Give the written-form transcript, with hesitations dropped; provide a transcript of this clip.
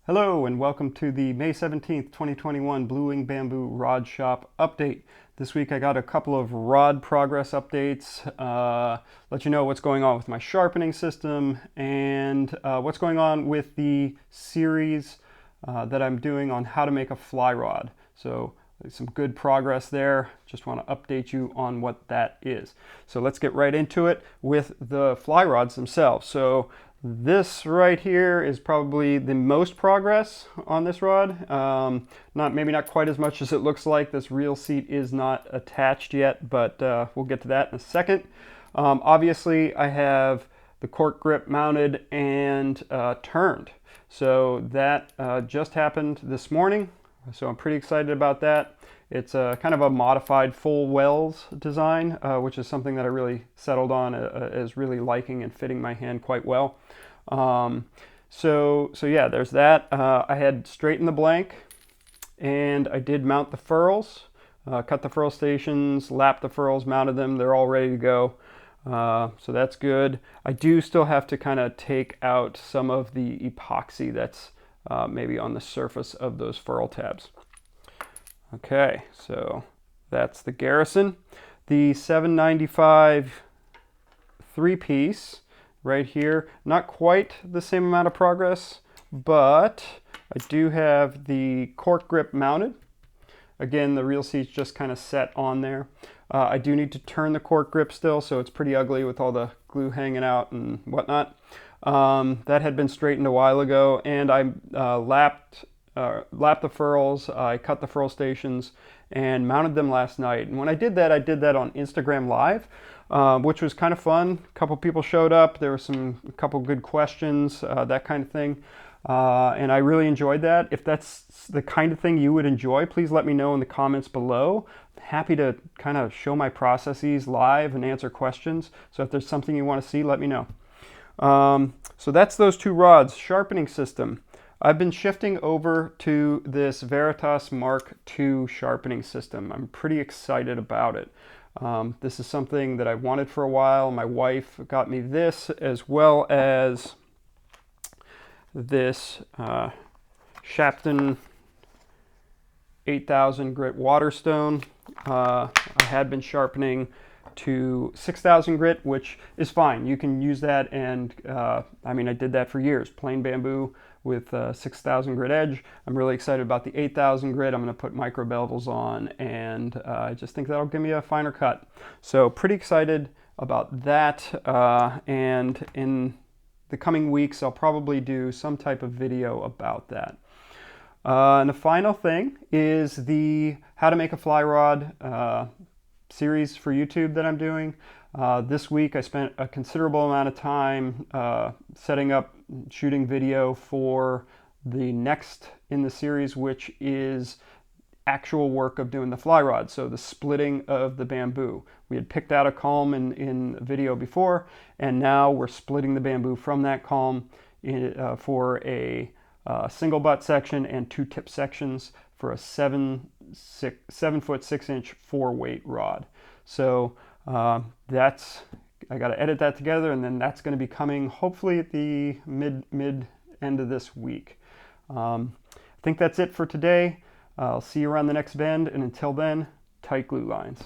Hello and welcome to the May 17th, 2021 Blue Wing Bamboo Rod Shop update. This week I got a couple of rod progress updates, let you know what's going on with my sharpening system and what's going on with the series that I'm doing on how to make a fly rod. So some good progress there. Just want to update you on what that is. So let's get right into it with the fly rods themselves. So this right here is probably the most progress on this rod. Maybe not quite as much as it looks like. This reel seat is not attached yet, but we'll get to that in a second. Obviously, I have the cork grip mounted and turned. So that just happened this morning. So I'm pretty excited about that. It's a kind of a modified full wells design, which is something that I really settled on as really liking and fitting my hand quite well. So yeah, there's that. I had straightened the blank and I did mount the ferrules, cut the ferrule stations, lapped the ferrules, mounted them. They're all ready to go. So that's good. I do still have to kind of take out some of the epoxy that's maybe on the surface of those ferrule tabs. Okay, so that's the Garrison. The 795 three-piece right here, not quite the same amount of progress, but I do have the cork grip mounted. Again, the reel seat's just kind of set on there. I do need to turn the cork grip still, so it's pretty ugly with all the glue hanging out and whatnot. That had been straightened a while ago, and I lapped the ferrules. I cut the ferrule stations and mounted them last night. And when I did that on Instagram Live, which was kind of fun. A couple people showed up. There were a couple good questions, that kind of thing. And I really enjoyed that. If that's the kind of thing you would enjoy, please let me know in the comments below. I'm happy to kind of show my processes live and answer questions. So if there's something you want to see, let me know. So that's those two rods. Sharpening system. I've been shifting over to this Veritas Mark II sharpening system. I'm pretty excited about it. This is something that I wanted for a while. My wife got me this as well as this Shapton 8000 grit Waterstone. I had been sharpening to 6000 grit, which is fine. You can use that, and I mean, I did that for years, plain bamboo with 6000 grit edge. I'm really excited about the 8000 grit. I'm going to put micro bevels on, and I just think that'll give me a finer cut. So pretty excited about that, and in the coming weeks I'll probably do some type of video about that. And the final thing is the how to make a fly rod series for YouTube that I'm doing. This week I spent a considerable amount of time setting up, shooting video for the next in the series, which is actual work of doing the fly rod. So the splitting of the bamboo. We had picked out a culm in video before, and now we're splitting the bamboo from that culm for a single butt section and two tip sections for a 7 foot 6 inch 4-weight rod. So that's, I got to edit that together, and then that's going to be coming hopefully at the mid end of this week. I think that's it for today. I'll see you around the next bend, and until then, tight glue lines.